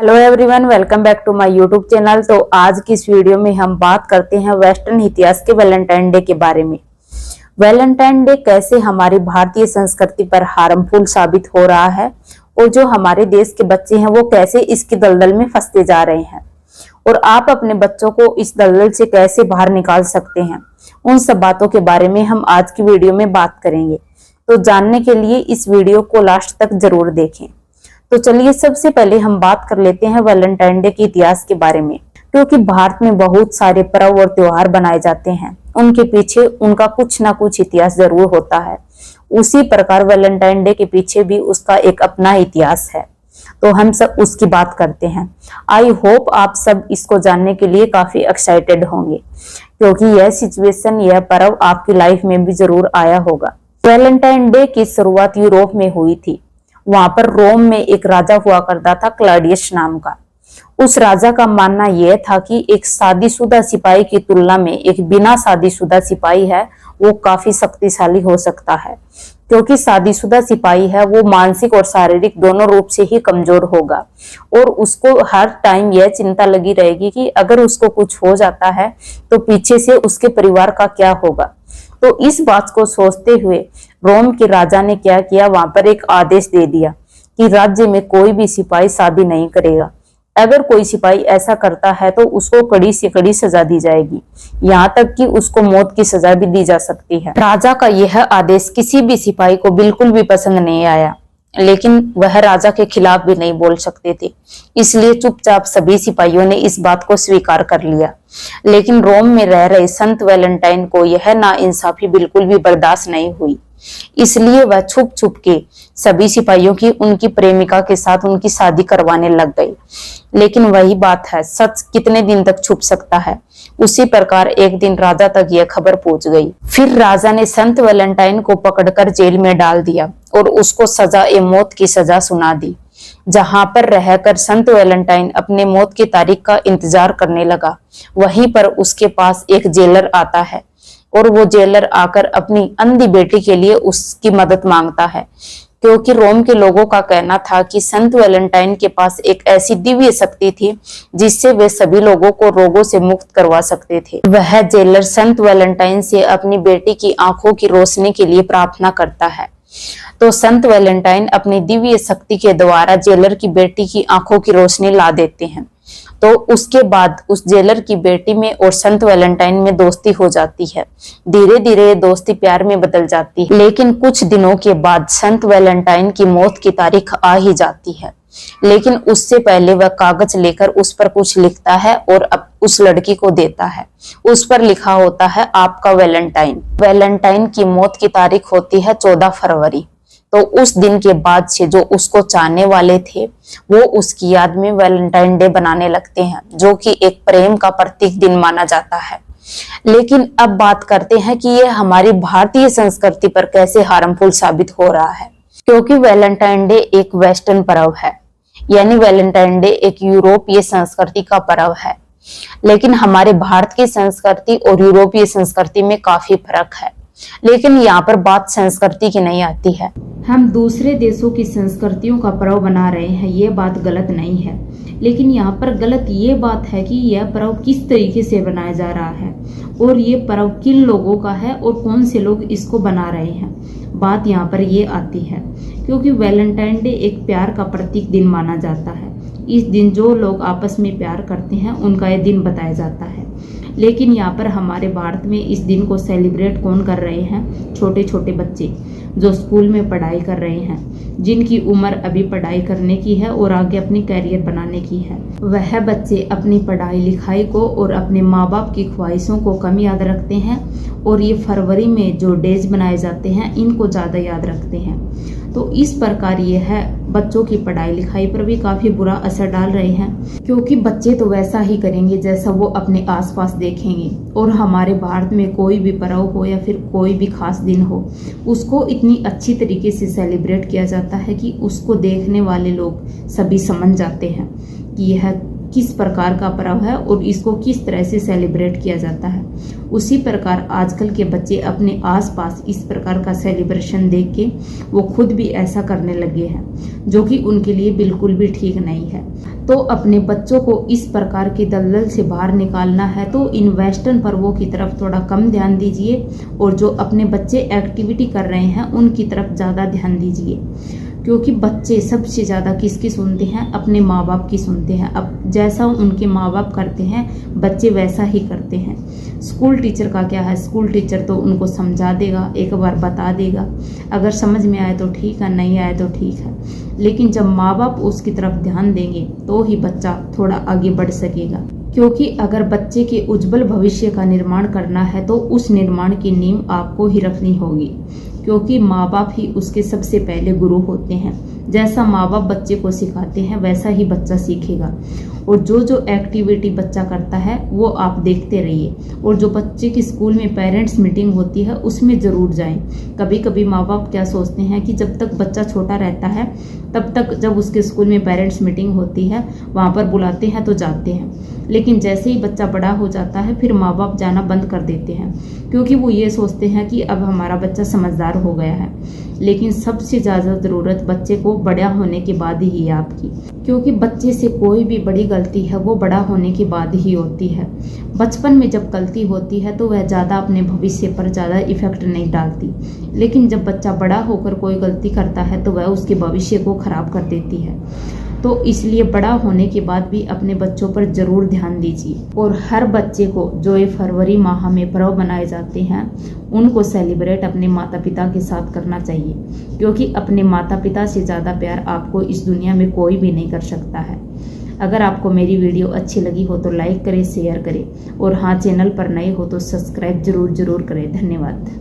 Hello everyone, welcome back to my YouTube channel. तो आज की इस वीडियो में हम बात करते हैं वेस्टर्न इतिहास के वैलेंटाइन डे के बारे में। वैलेंटाइन डे कैसे हमारी भारतीय संस्कृति पर हार्मफुल साबित हो रहा है और जो हमारे देश के बच्चे हैं वो कैसे इसकी दलदल में फंसते जा रहे हैं और आप अपने बच्चों को इस दलदल से कैसे बाहर निकाल सकते हैं, उन सब बातों के बारे में हम आज की वीडियो में बात करेंगे। तो जानने के लिए इस वीडियो को लास्ट तक जरूर देखें। तो चलिए सबसे पहले हम बात कर लेते हैं वैलेंटाइन डे के इतिहास के बारे में। क्योंकि भारत में बहुत सारे पर्व और त्योहार बनाए जाते हैं, उनके पीछे उनका कुछ ना कुछ इतिहास जरूर होता है। उसी प्रकार वैलेंटाइन डे के पीछे भी उसका एक अपना इतिहास है, तो हम सब उसकी बात करते हैं। आई होप आप सब इसको जानने के लिए काफी एक्साइटेड होंगे, क्योंकि यह सिचुएशन, यह पर्व आपकी लाइफ में भी जरूर आया होगा। वैलेंटाइन डे की शुरुआत यूरोप में हुई थी। वहां पर रोम में एक राजा हुआ करता था, क्लॉडियस नाम का। उस राजा का मानना यह था कि एक शादीशुदा सिपाही की तुलना में एक बिना शादीशुदा सिपाही है वो काफी शक्तिशाली हो सकता है, क्योंकि शादीशुदा सिपाही है वो मानसिक और शारीरिक दोनों रूप से ही कमजोर होगा और उसको हर टाइम यह चिंता लगी रहेगी कि अगर उसको कुछ हो जाता है तो पीछे से उसके परिवार का क्या होगा। तो इस बात को सोचते हुए रोम के राजा ने क्या किया, वहां पर एक आदेश दे दिया कि राज्य में कोई भी सिपाही शादी नहीं करेगा। अगर कोई सिपाही ऐसा करता है तो उसको कड़ी से कड़ी सजा दी जाएगी, यहाँ तक कि उसको मौत की सजा भी दी जा सकती है। राजा का यह आदेश किसी भी सिपाही को बिल्कुल भी पसंद नहीं आया, लेकिन वह राजा के खिलाफ भी नहीं बोल सकते थे, इसलिए चुपचाप सभी सिपाहियों ने इस बात को स्वीकार कर लिया। लेकिन रोम में रह रहे संत वैलेंटाइन को यह नाइंसाफी बिल्कुल भी बर्दाश्त नहीं हुई, इसलिए वह छुप छुप के सभी सिपाहियों की उनकी प्रेमिका के साथ उनकी शादी करवाने लग गई। लेकिन वही बात है, सच कितने दिन तक छुप सकता है। उसी प्रकार एक दिन राजा तक यह खबर पहुंच गई। फिर राजा ने संत वैलेंटाइन को पकड़कर जेल में डाल दिया और उसको सजा ए मौत की सजा सुना दी। जहां पर रहकर संत वैलेंटाइन अपने मौत की तारीख का इंतजार करने लगा, वहीं पर उसके पास एक जेलर आता है और वो जेलर आकर अपनी अंधी बेटी के लिए उसकी मदद मांगता है, क्योंकि रोम के लोगों का कहना था कि संत वैलेंटाइन के पास एक ऐसी दिव्य शक्ति थी जिससे वे सभी लोगों को रोगों से मुक्त करवा सकते थे। वह जेलर संत वैलेंटाइन से अपनी बेटी की आंखों की रोशनी के लिए प्रार्थना करता है। तो संत वैलेंटाइन अपनी दिव्य शक्ति के द्वारा जेलर की बेटी की आंखों की रोशनी ला देते हैं। तो उसके बाद उस जेलर की बेटी में और संत वैलेंटाइन में दोस्ती हो जाती है। धीरे धीरे दोस्ती प्यार में बदल जाती है। लेकिन कुछ दिनों के बाद संत वैलेंटाइन की मौत की तारीख आ ही जाती है, लेकिन उससे पहले वह कागज लेकर उस पर कुछ लिखता है और अब उस लड़की को देता है। उस पर लिखा होता है आपका वैलेंटाइन। वैलेंटाइन की मौत की तारीख होती है 14 फरवरी। तो उस दिन के बाद से जो उसको चाहने वाले थे वो उसकी याद में वैलेंटाइन डे बनाने लगते हैं, जो कि एक प्रेम का प्रतीक दिन माना जाता है। लेकिन अब बात करते हैं कि ये हमारी भारतीय संस्कृति पर कैसे हार्मफुल साबित हो रहा है। क्योंकि वैलेंटाइन डे एक वेस्टर्न पर्व है, यानी वैलेंटाइन डे एक यूरोपीय संस्कृति का पर्व है। लेकिन हमारे भारत की संस्कृति और यूरोपीय संस्कृति में काफी फर्क है। लेकिन यहाँ पर बात संस्कृति की नहीं आती है। हम दूसरे देशों की संस्कृतियों का पर्व बना रहे हैं, ये बात गलत नहीं है। लेकिन यहाँ पर गलत ये बात है कि यह पर्व किस तरीके से बनाया जा रहा है और ये पर्व किन लोगों का है और कौन से लोग इसको बना रहे हैं। बात यहाँ पर ये आती है, क्योंकि वैलेंटाइन डे एक प्यार का प्रतीक दिन माना जाता है। इस दिन जो लोग आपस में प्यार करते हैं उनका यह दिन बताया जाता है। लेकिन यहाँ पर हमारे भारत में इस दिन को सेलिब्रेट कौन कर रहे हैं? छोटे छोटे बच्चे जो स्कूल में पढ़ाई कर रहे हैं, जिनकी उम्र अभी पढ़ाई करने की है और आगे अपनी कैरियर बनाने की है। वह बच्चे अपनी पढ़ाई लिखाई को और अपने माँ बाप की ख्वाहिशों को कम याद रखते हैं और ये फरवरी में जो डेज बनाए जाते हैं इनको ज़्यादा याद रखते हैं। तो इस प्रकार ये है बच्चों की पढ़ाई लिखाई पर भी काफी बुरा असर डाल रहे हैं, क्योंकि बच्चे तो वैसा ही करेंगे जैसा वो अपने आसपास देखेंगे। और हमारे भारत में कोई भी पर्व हो या फिर कोई भी खास दिन हो, उसको इतनी अच्छी तरीके से सेलिब्रेट किया जाता है कि उसको देखने वाले लोग सभी समझ जाते हैं कि यह किस प्रकार का पर्व है और इसको किस तरह से सेलिब्रेट किया जाता है, उसी प्रकार आजकल के बच्चे अपने आसपास इस प्रकार का सेलिब्रेशन देख के वो खुद भी ऐसा करने लगे हैं, जो कि उनके लिए बिल्कुल भी ठीक नहीं है। तो अपने बच्चों को इस प्रकार की दलदल से बाहर निकालना है तो इन वेस्टर्न पर्वों की तरफ थोड़ा कम ध्यान दीजिए और जो अपने बच्चे एक्टिविटी कर रहे हैं उनकी तरफ ज़्यादा ध्यान दीजिए, क्योंकि बच्चे सबसे ज़्यादा किसकी सुनते हैं? अपने माँ बाप की सुनते हैं। अब जैसा उनके माँ बाप करते हैं बच्चे वैसा ही करते हैं। स्कूल टीचर का क्या है, स्कूल टीचर तो उनको समझा देगा, एक बार बता देगा, अगर समझ में आए तो ठीक है, नहीं आए तो ठीक है, लेकिन जब माँ बाप उसकी तरफ ध्यान देंगे तो ही बच्चा थोड़ा आगे बढ़ सकेगा। क्योंकि अगर बच्चे के उज्जवल भविष्य का निर्माण करना है तो उस निर्माण की नींव आपको ही रखनी होगी, क्योंकि माँ बाप ही उसके सबसे पहले गुरु होते हैं। जैसा माँ बाप बच्चे को सिखाते हैं वैसा ही बच्चा सीखेगा। और जो जो एक्टिविटी बच्चा करता है वो आप देखते रहिए। और जो बच्चे की स्कूल में पेरेंट्स मीटिंग होती है उसमें ज़रूर जाएं। कभी कभी माँ बाप क्या सोचते हैं कि जब तक बच्चा छोटा रहता है तब तक जब उसके स्कूल में पेरेंट्स मीटिंग होती है वहाँ पर बुलाते हैं तो जाते हैं, लेकिन जैसे ही बच्चा बड़ा हो जाता है फिर माँ बाप जाना बंद कर देते हैं, क्योंकि वो ये सोचते हैं कि अब हमारा बच्चा समझदार हो गया है। लेकिन सबसे ज़्यादा ज़रूरत बच्चे को बड़ा होने के बाद ही है आपकी, क्योंकि बच्चे से कोई भी बड़ी गलती है वो बड़ा होने के बाद ही होती है। बचपन में जब गलती होती है तो वह ज़्यादा अपने भविष्य पर ज़्यादा इफेक्ट नहीं डालती, लेकिन जब बच्चा बड़ा होकर कोई गलती करता है तो वह उसके भविष्य को खराब कर देती है। तो इसलिए बड़ा होने के बाद भी अपने बच्चों पर जरूर ध्यान दीजिए। और हर बच्चे को जो ये फरवरी माह में पर्व मनाए जाते हैं उनको सेलिब्रेट अपने माता पिता के साथ करना चाहिए, क्योंकि अपने माता पिता से ज़्यादा प्यार आपको इस दुनिया में कोई भी नहीं कर सकता है। अगर आपको मेरी वीडियो अच्छी लगी हो तो लाइक करें, शेयर करें, और हाँ, चैनल पर नए हो तो सब्सक्राइब जरूर करें। धन्यवाद।